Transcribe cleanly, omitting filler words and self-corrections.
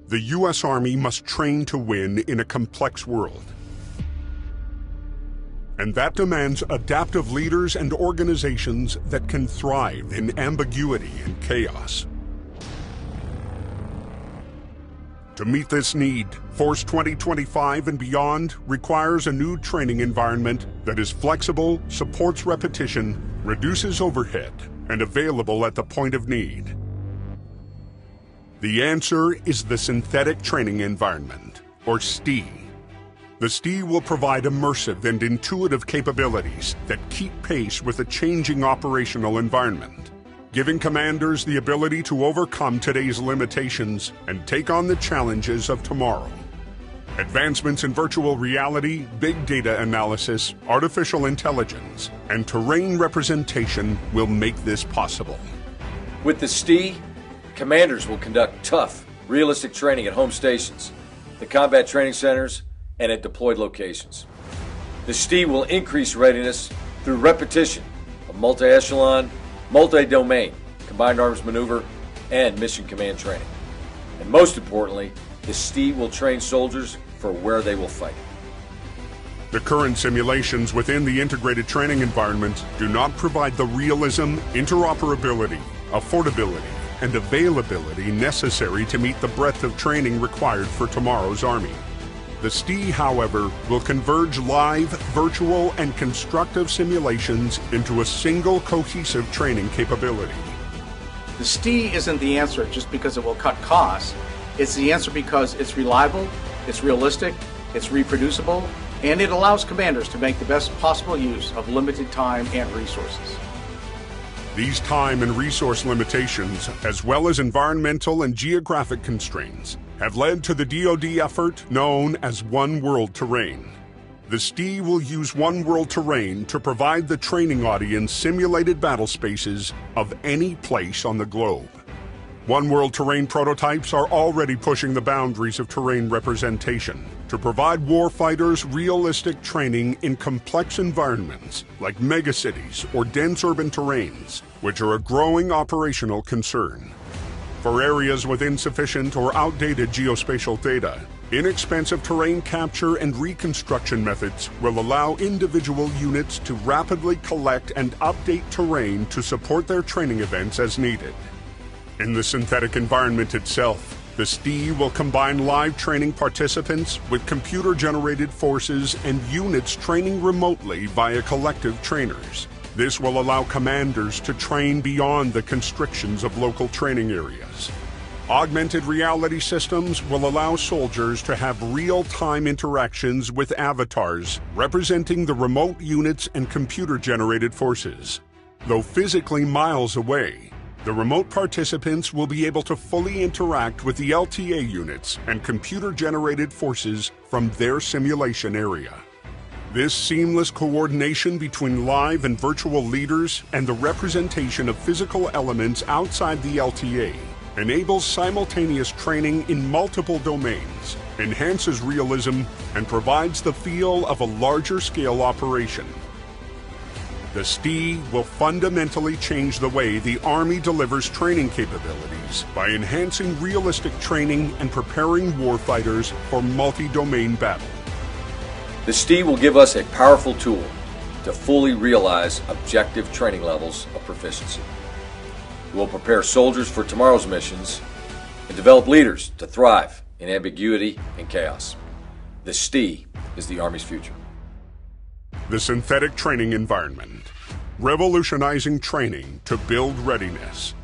The U.S. Army must train to win in a complex world. And that demands adaptive leaders and organizations that can thrive in ambiguity and chaos. To meet this need, Force 2025 and beyond requires a new training environment that is flexible, supports repetition, reduces overhead, and available at the point of need. The answer is the Synthetic Training Environment, or STE. The STE will provide immersive and intuitive capabilities that keep pace with a changing operational environment, giving commanders the ability to overcome today's limitations and take on the challenges of tomorrow. Advancements in virtual reality, big data analysis, artificial intelligence, and terrain representation will make this possible. With the STE, commanders will conduct tough, realistic training at home stations, the combat training centers, and at deployed locations. The STE will increase readiness through repetition of multi-echelon, multi-domain, combined arms maneuver, and mission command training. And most importantly, the STE will train soldiers for where they will fight. The current simulations within the integrated training environment do not provide the realism, interoperability, affordability, and availability necessary to meet the breadth of training required for tomorrow's Army. The STE, however, will converge live, virtual, and constructive simulations into a single cohesive training capability. The STE isn't the answer just because it will cut costs. It's the answer because it's reliable, it's realistic, it's reproducible, and it allows commanders to make the best possible use of limited time and resources. These time and resource limitations, as well as environmental and geographic constraints, have led to the DoD effort known as One World Terrain. The STE will use One World Terrain to provide the training audience simulated battle spaces of any place on the globe. One World Terrain prototypes are already pushing the boundaries of terrain representation to provide warfighters realistic training in complex environments like megacities or dense urban terrains, which are a growing operational concern. For areas with insufficient or outdated geospatial data, inexpensive terrain capture and reconstruction methods will allow individual units to rapidly collect and update terrain to support their training events as needed. In the synthetic environment itself, the STE will combine live training participants with computer-generated forces and units training remotely via collective trainers. This will allow commanders to train beyond the constrictions of local training areas. Augmented reality systems will allow soldiers to have real-time interactions with avatars representing the remote units and computer-generated forces. Though physically miles away, the remote participants will be able to fully interact with the LTA units and computer-generated forces from their simulation area. This seamless coordination between live and virtual leaders and the representation of physical elements outside the LTA enables simultaneous training in multiple domains, enhances realism, and provides the feel of a larger-scale operation. The STE will fundamentally change the way the Army delivers training capabilities by enhancing realistic training and preparing warfighters for multi-domain battle. The STE will give us a powerful tool to fully realize objective training levels of proficiency. It will prepare soldiers for tomorrow's missions and develop leaders to thrive in ambiguity and chaos. The STE is the Army's future. The synthetic training environment, revolutionizing training to build readiness.